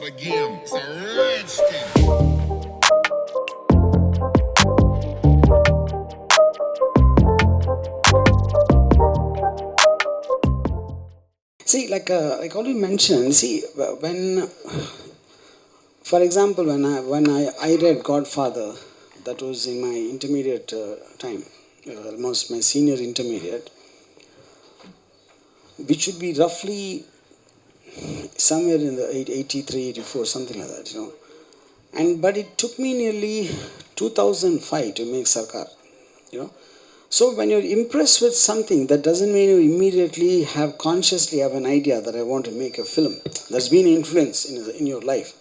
start again. It's a rich thing. See, like already mentioned, see, when, for example, when I read Godfather, that was in my intermediate time, almost my senior intermediate, which should be roughly somewhere in the 83, 84, something like that, you know. But it took me nearly 2005 to make Sarkar, you know. So when you're impressed with something, that doesn't mean you immediately consciously have an idea that I want to make a film. There's been influence in your life.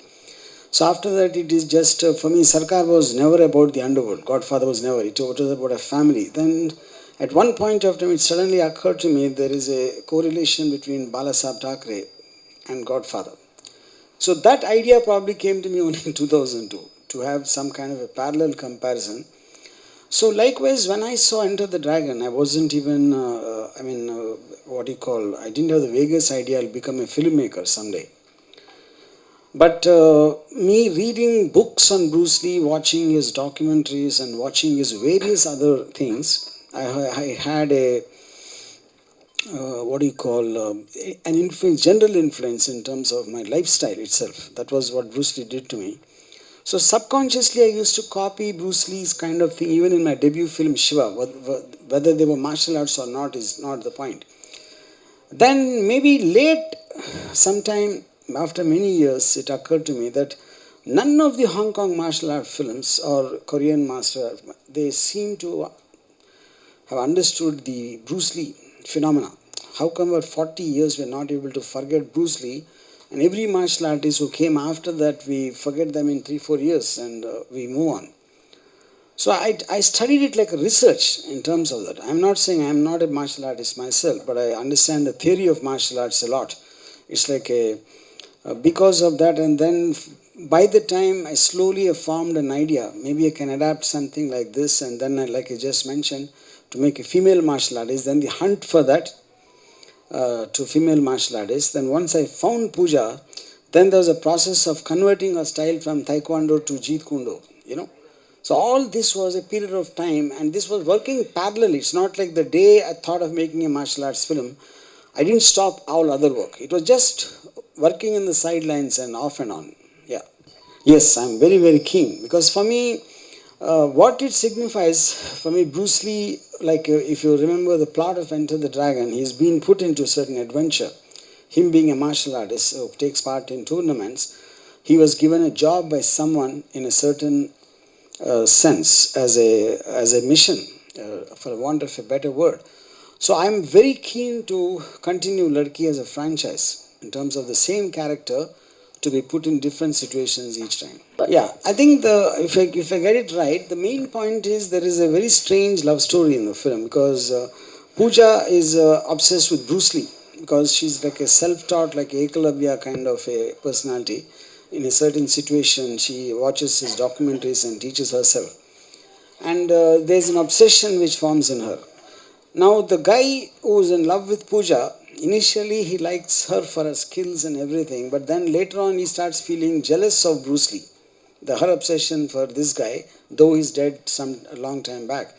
So after that, it is just, for me, Sarkar was never about the underworld. Godfather was never. It was about a family. Then at one point of time, it suddenly occurred to me there is a correlation between Balasaheb Thackeray and Godfather. So that idea probably came to me only in 2002, to have some kind of a parallel comparison. So likewise, when I saw Enter the Dragon, I wasn't even, what do you call, I didn't have the vaguest idea I'll become a filmmaker someday. But me reading books on Bruce Lee, watching his documentaries and watching his various other things, I had a, an influence, general influence in terms of my lifestyle itself. That was what Bruce Lee did to me. So subconsciously, I used to copy Bruce Lee's kind of thing, even in my debut film Shiva. Whether they were martial arts or not is not the point. Then maybe late, sometime after many years, it occurred to me that none of the Hong Kong martial art films or Korean martial art, they seem to have understood the Bruce Lee phenomena. How come for 40 years we're not able to forget Bruce Lee? And every martial artist who came after that, we forget them in 3-4 years and we move on. So I studied it like a research in terms of that. I'm not saying I'm not a martial artist myself, but I understand the theory of martial arts a lot. It's like because of that, and then by the time I slowly have formed an idea, maybe I can adapt something like this, and then like I just mentioned, to make a female martial artist, then the hunt for that to female martial artists. Then once I found Pooja, then there was a process of converting her style from Taekwondo to Jeet Kune Do, So all this was a period of time, and this was working parallelly. It's not like the day I thought of making a martial arts film, I didn't stop all other work. It was just working in the sidelines and off and on. Yeah. Yes, I'm very, very keen, because for me, what it signifies, for me, Bruce Lee, if you remember the plot of Enter the Dragon, he's been put into a certain adventure. Him being a martial artist who takes part in tournaments, he was given a job by someone in a certain sense as a mission, for want of a better word. So I'm very keen to continue Ladki as a franchise in terms of the same character to be put in different situations each time. Yeah, I think if I get it right, the main point is there is a very strange love story in the film, because Pooja is obsessed with Bruce Lee, because she's like a self-taught, like Ekalavya kind of a personality. In a certain situation, she watches his documentaries and teaches herself. And there's an obsession which forms in her. Now, the guy who's in love with Pooja, initially he likes her for her skills and everything, but then later on he starts feeling jealous of Bruce Lee. Her obsession for this guy, though he's dead a long time back.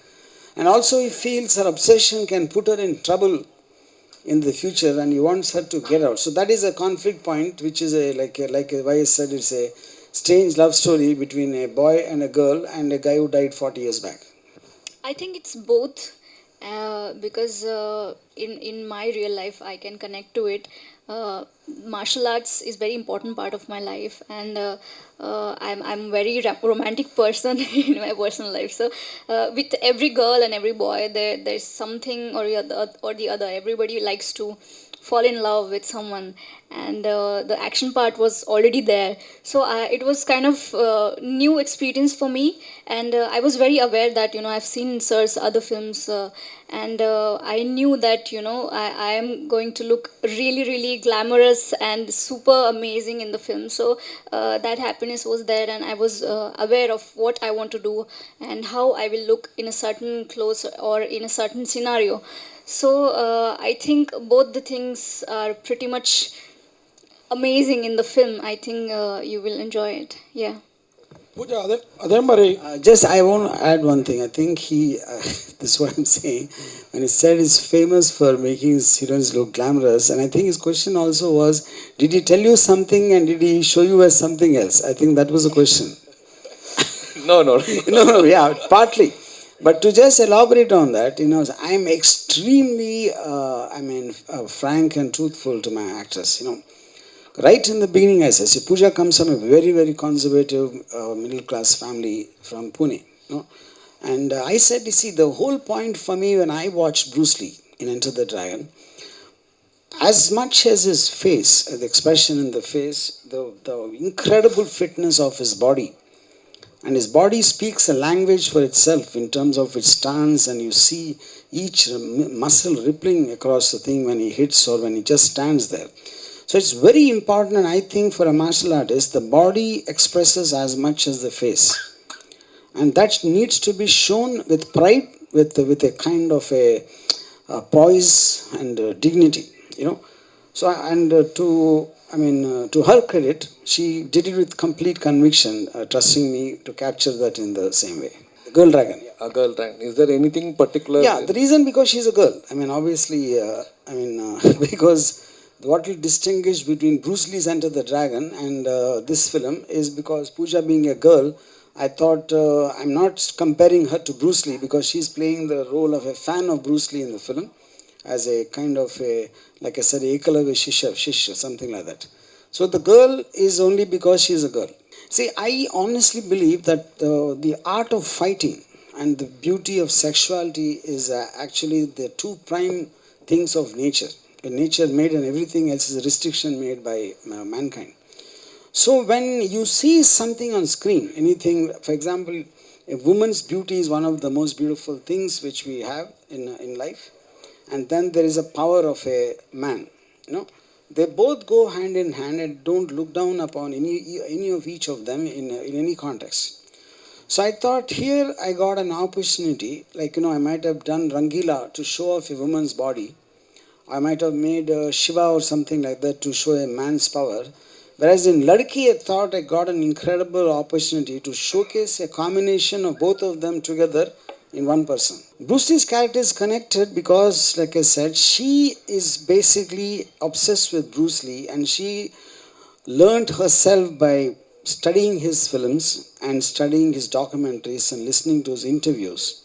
And also he feels her obsession can put her in trouble in the future, and he wants her to get out. So that is a conflict point, which is like why I said it's a strange love story between a boy and a girl and a guy who died 40 years back. I think it's both, because in my real life I can connect to it. Martial arts is very important part of my life, and I'm very romantic person in my personal life. So with every girl and every boy, there's something or the other. Everybody likes to fall in love with someone, and the action part was already there, so it was kind of new experience for me. And I was very aware that I've seen Sir's other films, and I knew that I am going to look really, really glamorous and super amazing in the film. So that happiness was there, and I was aware of what I want to do and how I will look in a certain clothes or in a certain scenario. So I think both the things are pretty much amazing in the film. I think you will enjoy it. Yeah. Pooja, அதே மாதிரி Just I want to add one thing. I think this is what I'm saying. When he said he's famous for making his heroines look glamorous, and I think his question also was, did he tell you something and did he show you as something else? I think that was the question. No, no. No, yeah, partly. But to just elaborate on that, I'm extremely, frank and truthful to my actors. Right in the beginning, I said, see, Pooja comes from a very, very conservative middle class family from Pune. And I said, you see, the whole point for me when I watched Bruce Lee in Enter the Dragon, as much as his face, the expression in the face, the incredible fitness of his body, and his body speaks a language for itself in terms of its stance, and you see each muscle rippling across the thing when he hits or when he just stands there. So it's very important, and I think for a martial artist, the body expresses as much as the face. And that needs to be shown with pride, with a kind of a poise and dignity, So, and to her credit, she did it with complete conviction, trusting me to capture that in the same way. The girl dragon. A girl dragon. Is there anything particular? Yeah, the reason because she's a girl. Obviously, because what will distinguish between Bruce Lee's Enter the Dragon and this film is because Pooja being a girl, I thought I'm not comparing her to Bruce Lee because she's playing the role of a fan of Bruce Lee in the film as a kind of a, like I said, Ekalava Shishya, something like that. So the girl is only because she's a girl. See, I honestly believe that the art of fighting and the beauty of sexuality is actually the two prime things of nature. Nature made and everything else is a restriction made by mankind. So when you see something on screen, anything, for example, a woman's beauty is one of the most beautiful things which we have in life. And then there is a power of a man. They both go hand in hand and don't look down upon any of each of them in any context. So I thought here I got an opportunity, like, I might have done Rangila to show off a woman's body. I might have made Shiva or something like that to show a man's power. Whereas in Ladki, I thought I got an incredible opportunity to showcase a combination of both of them together in one person. Bruce Lee's character is connected because, like I said, she is basically obsessed with Bruce Lee, and she learned herself by studying his films and studying his documentaries and listening to his interviews.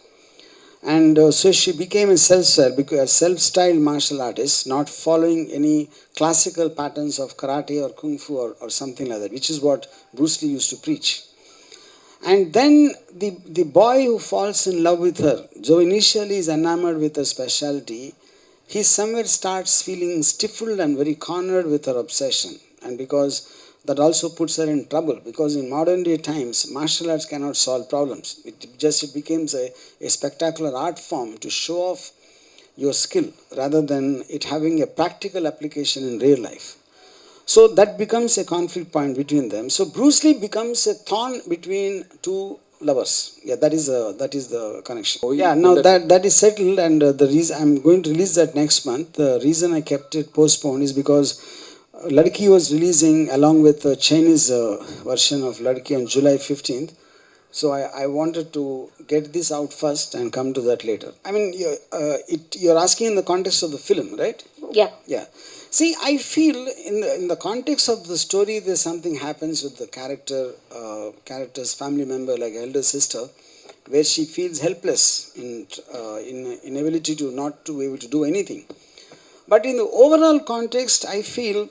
And so she became a self-styled martial artist, not following any classical patterns of karate or kung fu or something like that, which is what Bruce Lee used to preach. And then the boy who falls in love with her, though initially is enamored with her specialty, he somewhere starts feeling stifled and very cornered with her obsession. And because that also puts her in trouble, because in modern day times, martial arts cannot solve problems. It becomes a spectacular art form to show off your skill rather than it having a practical application in real life. So that becomes a conflict point between them. So Bruce Lee becomes a thorn between two lovers. Yeah, that is the connection. Yeah, now that is settled, and the reason I'm going to release that next month. The reason I kept it postponed is because Ladki was releasing along with the Chinese version of Ladki on July 15th. So I wanted to get this out first and come to that later. You're asking in the context of the film, right? Yeah. Yeah. See, I feel in the context of the story, there's something happens with the character's family member, like elder sister, where she feels helpless in inability to not to be able to do anything. But in the overall context, I feel,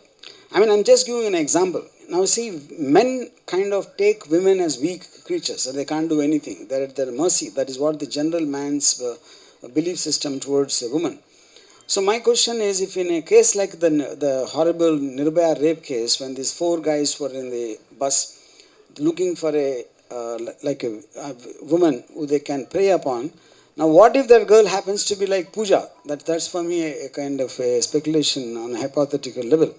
I'm just giving an example. Now see, men kind of take women as weak creatures, so they can't do anything. They're at their mercy. That is what the general man's belief system towards a woman. So my question is, if in a case like the horrible Nirbhaya rape case, when these 4 guys were in the bus looking for a woman who they can prey upon, now what if that girl happens to be like Pooja? That's for me a kind of a speculation on a hypothetical level.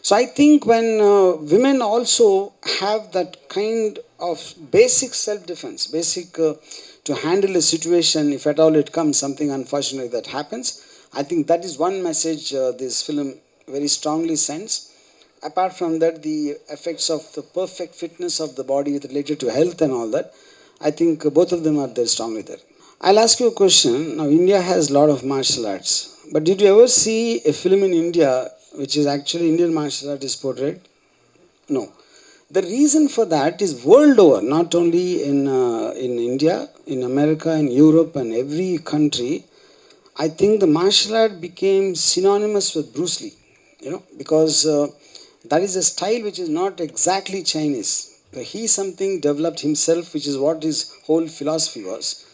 So I think when women also have that kind of basic self-defense, to handle a situation, if at all it comes, something unfortunate that happens, I think that is one message this film very strongly sends. apart from that, the effects of the perfect fitness of the body with related to health and all that, I think both of them are there strongly there. I'll ask you a question. Now, India has a lot of martial arts, but did you ever see a film in India which is actually Indian martial art is portrayed? No. The reason for that is world over, not only in India, in America, in Europe, and every country. I think the martial art became synonymous with Bruce Lee, because that is a style which is not exactly Chinese. He something developed himself, which is what his whole philosophy was.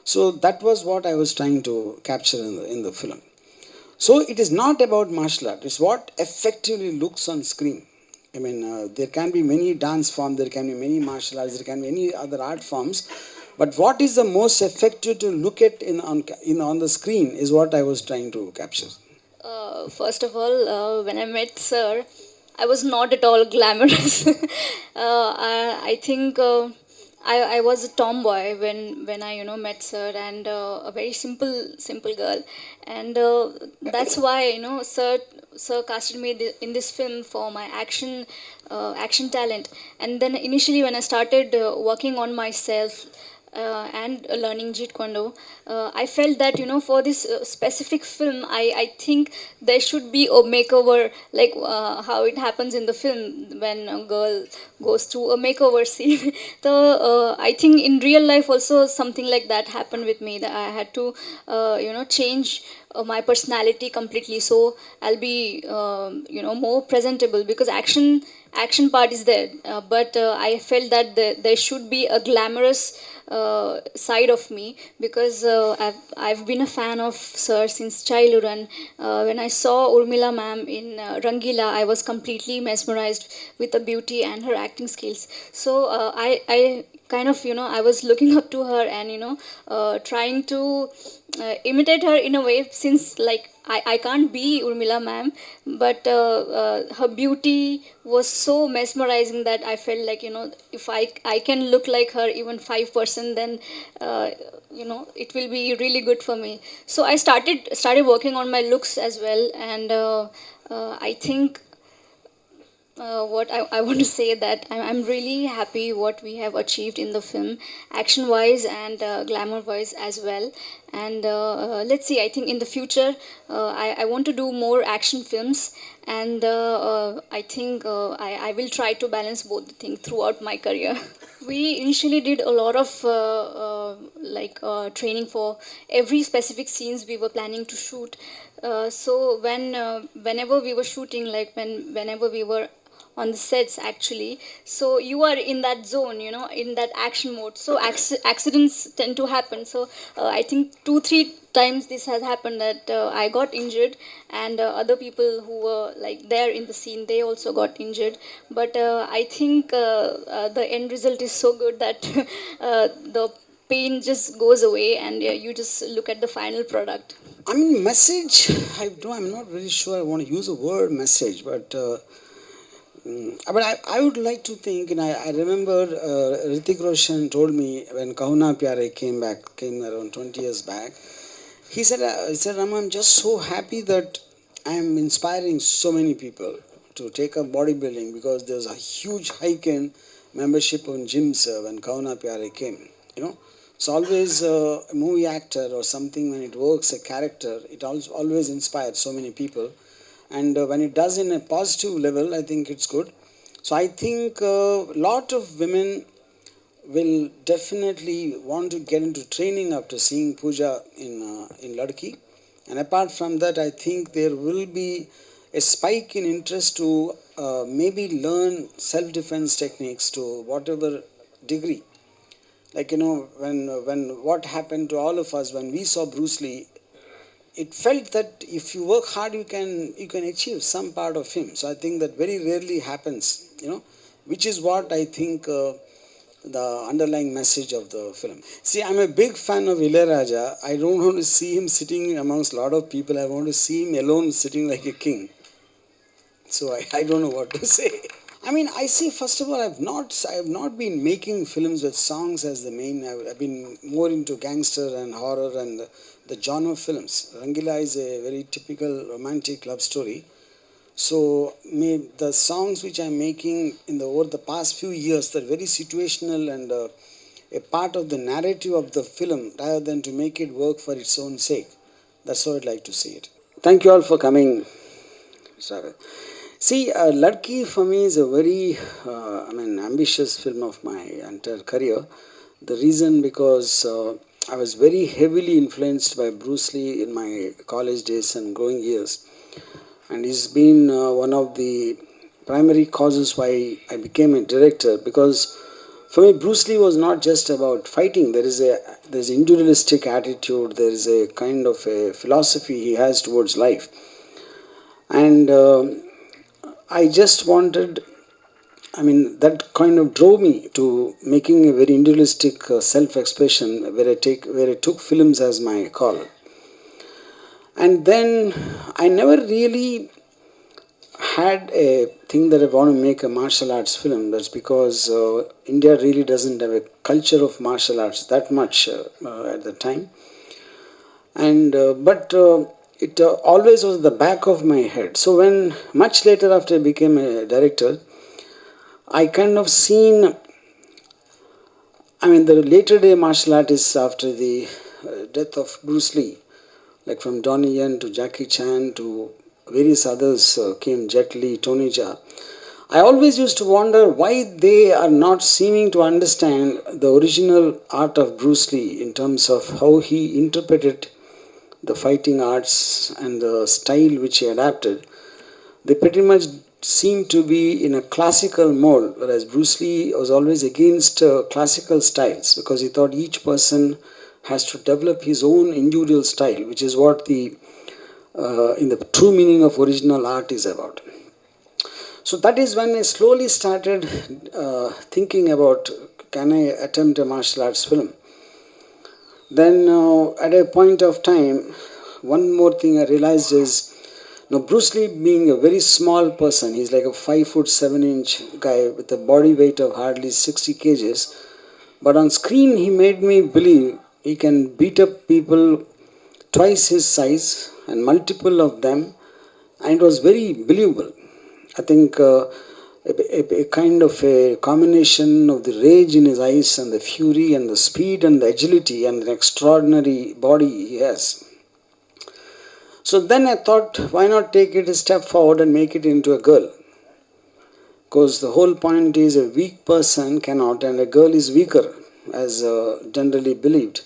So that was what I was trying to capture in the film. So it is not about martial art. It's what effectively looks on screen. I mean, there can be many dance forms, there can be many martial arts, there can be any other art forms. But what is the most effective to look at on the screen is what I was trying to capture. First of all, when I met Sir, I was not at all glamorous. I think I was a tomboy when I met Sir, and a very simple girl, and that's why Sir casted me in this film for my action talent. And then initially when I started working on myself and learning Jeet Kune Do, I felt that for this specific film, I think there should be a makeover, like how it happens in the film when a girl goes through a makeover scene. So I think in real life also something like that happened with me, that I had to change my personality completely, so I'll be more presentable, because action part is there, but I felt that there should be a glamorous side of me, because I've been a fan of Sir since childhood, and when I saw Urmila ma'am in Rangila, I was completely mesmerized with the beauty and her acting skills. So I kind of I was looking up to her, and trying to imitate her in a way, since like I can't be Urmila ma'am, but her beauty was so mesmerizing that I felt like if I can look like her even 5%, then it will be really good for me. So I started working on my looks as well, and I think what I want to say that I'm really happy what we have achieved in the film, action wise and glamour wise as well. And let's see, I think in the future I want to do more action films, and I think I will try to balance both the things throughout my career. We initially did a lot of training for every specific scenes we were planning to shoot. So whenever we were shooting, like whenever we were on the sets actually, so you are in that zone, in that action mode, so accidents tend to happen. So I think 2-3 times this has happened, that I got injured, and other people who were like there in the scene, they also got injured. But I think the end result is so good that the pain just goes away, and you just look at the final product. I mean, message, I'm not really sure I want to use the word message, but I would like to think, and I remember Hrithik Roshan told me when Kahuna Pyare came around 20 years back. He said, Rama, I'm just so happy that I am inspiring so many people to take up bodybuilding, because there's a huge hike in membership on gyms when Kahuna Pyare came. So always a movie actor or something, when it works, a character, it always inspires so many people. And when it does in a positive level, I think it's good. So I think a lot of women will definitely want to get into training after seeing Pooja in Ladki. And apart from that, I think there will be a spike in interest to maybe learn self-defense techniques to whatever degree. Like, when what happened to all of us when we saw Bruce Lee, it felt that if you work hard, you can achieve some part of him. So I think that very rarely happens, which is what I think the underlying message of the film. See, I'm a big fan of Ilaiyaraaja. I don't want to see him sitting amongst a lot of people. I want to see him alone sitting like a king. So I don't know what to say. I mean, I see, first of all, I have not been making films with songs as the main. I've been more into gangster and horror and the genre films. Rangila is a very typical romantic love story. So the songs which I'm making over the past few years, they're very situational and a part of the narrative of the film rather than to make it work for its own sake. That's how I'd like to see it. Thank you all for coming. Mr. See, Ladki for me is a very, ambitious film of my entire career. The reason because I was very heavily influenced by Bruce Lee in my college days and growing years, and he's been one of the primary causes why I became a director. Because for me, Bruce Lee was not just about fighting. There's individualistic attitude. There is a kind of a philosophy he has towards life, and I just wanted, that kind of drove me to making a very individualistic self-expression where I took films as my call. And then I never really had a thing that I want to make a martial arts film. That's because India really doesn't have a culture of martial arts that much at the time. And but it always was at the back of my head. So when much later after I became a director, I kind of seen, the later day martial artists after the death of Bruce Lee, like from Donnie Yen to Jackie Chan to various others came, Jet Li, Tony Jaa. I always used to wonder why they are not seeming to understand the original art of Bruce Lee in terms of how he interpreted the fighting arts and the style which he adapted. They pretty much seem to be in a classical mode, whereas Bruce Lee was always against classical styles because he thought each person has to develop his own individual style, which is what the in the true meaning of original art is about. So that is when I slowly started thinking about, can I attempt a martial arts film? Then at a point of time, one more thing I realized is, now Bruce Lee being a very small person, he's like a 5'7" guy with a body weight of hardly 60 kgs. But on screen, he made me believe he can beat up people twice his size and multiple of them, and it was very believable. I think a kind of a combination of the rage in his eyes and the fury and the speed and the agility and the extraordinary body he has. So then I thought, why not take it a step forward and make it into a girl? Because the whole point is a weak person cannot, and a girl is weaker, as generally believed.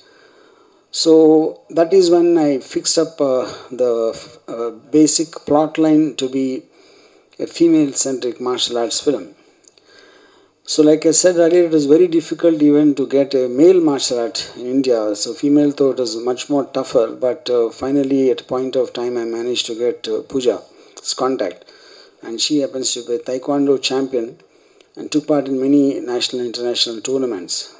So that is when I fixed up the basic plot line to be a female-centric martial arts film. So like I said earlier, it was very difficult even to get a male martial art in India. So female though it was much more tougher, but finally at a point of time I managed to get Pooja's contact. And she happens to be a taekwondo champion and took part in many national and international tournaments.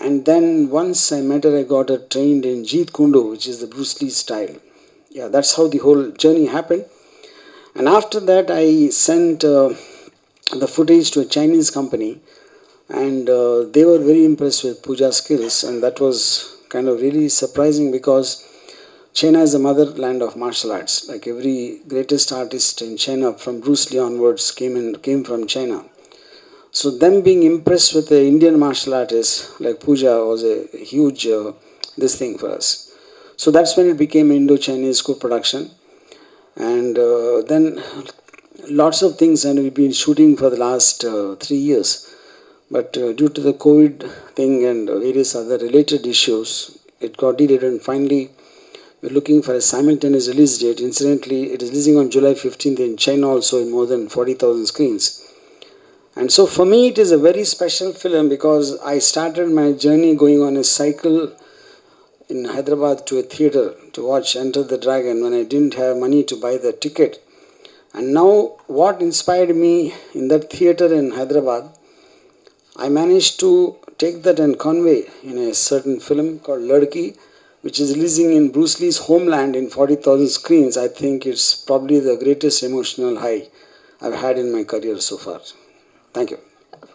And then once I met her, I got her trained in Jeet Kune Do, which is the Bruce Lee style. Yeah, that's how the whole journey happened. And after that I sent the footage to a Chinese company, and they were very impressed with Pooja's skills, and that was kind of really surprising because China is the motherland of martial arts. Like every greatest artist in China from Bruce Lee onwards came from China. So them being impressed with the Indian martial artist like Pooja was a huge this thing for us. So that's when it became Indo-Chinese co-production, and then lots of things, and we've been shooting for the last 3 years. But due to the COVID thing and various other related issues, it got delayed, and finally we're looking for a simultaneous release date. Incidentally, it is releasing on July 15th in China also in more than 40,000 screens. And so for me it is a very special film because I started my journey going on a cycle in Hyderabad to a theatre to watch Enter the Dragon when I didn't have money to buy the ticket. And now what inspired me in that theatre in Hyderabad, I managed to take that and convey in a certain film called Ladki, which is releasing in Bruce Lee's homeland in 40,000 screens. I think it's probably the greatest emotional high I've had in my career so far. Thank you.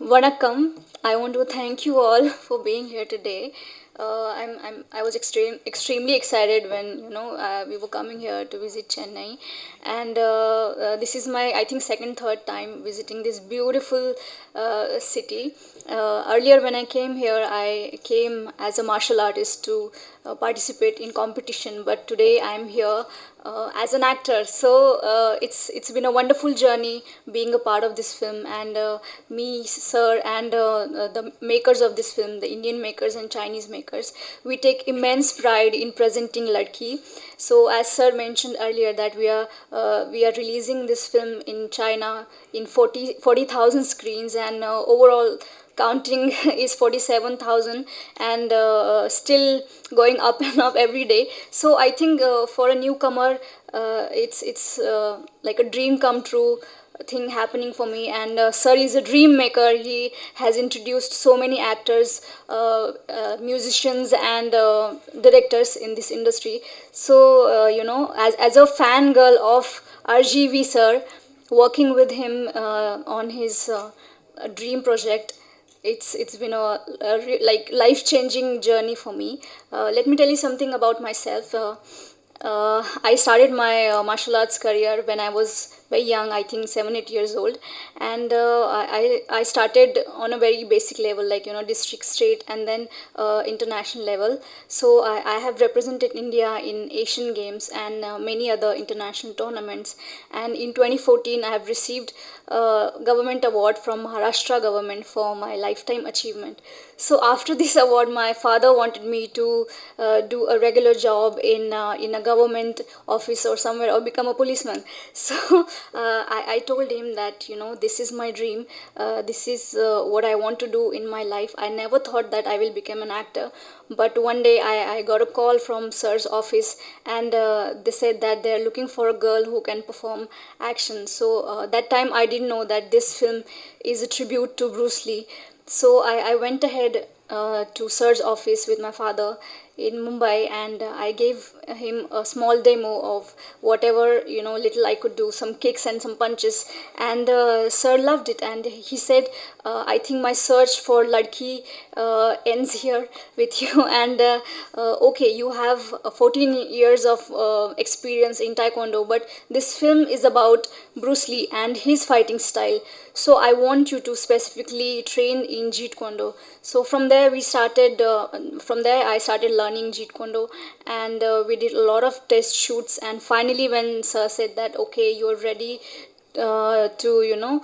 Vanakkam. I want to thank you all for being here today. I was extremely excited when we were coming here to visit Chennai, and this is my, I think, third time visiting this beautiful city. Earlier when I came here, I came as a martial artist to participate in competition, but today I'm here as an actor. So it's been a wonderful journey being a part of this film, and me, sir, and the makers of this film, the Indian makers and Chinese makers, we take immense pride in presenting Ladki. So as sir mentioned earlier, that we are releasing this film in China in 40,000 screens, and overall counting is 47,000, and still going up and up every day. So I think for a newcomer, it's like a dream come true thing happening for me. And sir is a dream maker. He has introduced so many actors, musicians, and directors in this industry. So as a fangirl of RGV sir, working with him on his dream project, it's been a like life-changing journey for me. Let me tell you something about myself. I started my martial arts career when I was very young, I think 7-8 years old, and I started on a very basic level, like district, state, and then international level. So I have represented India in Asian Games and many other international tournaments. And in 2014, I have received government award from Maharashtra government for my lifetime achievement. So after this award, my father wanted me to do a regular job in a government office or somewhere, or become a policeman. So I told him that this is my dream. This is what I want to do in my life. I never thought that I will become an actor. But one day I got a call from sir's office, and they said that they're looking for a girl who can perform action. So that time I didn't know that this film is a tribute to Bruce Lee. So I went ahead to sir's office with my father in Mumbai, and I gave him a small demo of whatever little I could do, some kicks and some punches, and sir loved it, and he said, I think my search for Ladki ends here with you, and okay, you have 14 years of experience in Taekwondo, but this film is about Bruce Lee and his fighting style, so I want you to specifically train in Jeet Kune. So from there I started learning Jeet Kune, and we did a lot of test shoots, and finally when sir said that okay, you're ready to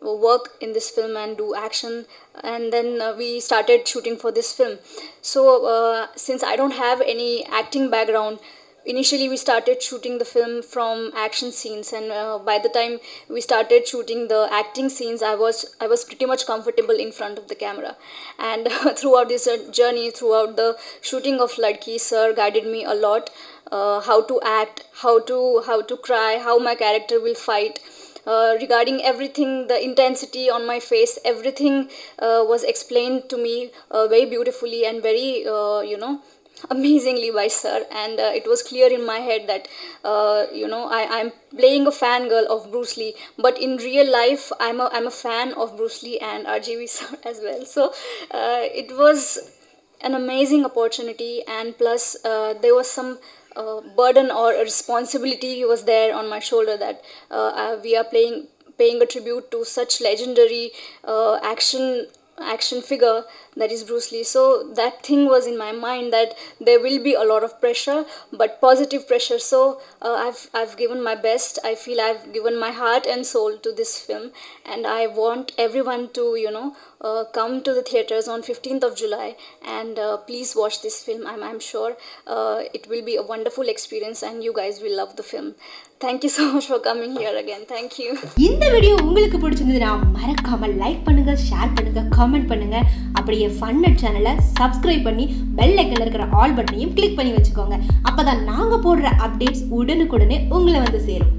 work in this film and do action, and then we started shooting for this film. So since I don't have any acting background, initially we started shooting the film from action scenes, and by the time we started shooting the acting scenes, I was pretty much comfortable in front of the camera. And throughout this journey, throughout the shooting of Ladki, sir guided me a lot, how to act, how to cry, how my character will fight. Regarding everything, the intensity on my face, everything was explained to me very beautifully and very amazingly by sir, and it was clear in my head that I'm playing a fangirl of Bruce Lee, but in real life I'm a fan of Bruce Lee and RGV sir as well. So it was an amazing opportunity, and plus there was some burden or a responsibility was there on my shoulder, that we are paying a tribute to such legendary action figure that is Bruce Lee. So that thing was in my mind, that there will be a lot of pressure, but positive pressure. So I've given my best. I feel I've given my heart and soul to this film, and I want everyone to come to the theaters on 15th of July, and please watch this film. I'm sure it will be a wonderful experience, and you guys will love the film. Thank you so much for coming here again. Thank you. இந்த video உங்களுக்கு பிடிச்சிருந்ததுனா மறக்காம like பண்ணுங்க, share பண்ணுங்க, comment பண்ணுங்க. அப்படியே ஃபன்னட் சேனலை subscribe பண்ணி bell ஐகான்ல இருக்கிற ஆல் பட்டனையும் கிளிக் பண்ணி வச்சுக்கோங்க. அப்பதான் நாங்க போடுற அப்டேட்ஸ் உடனுக்குடனே உங்களை வந்து சேரும்.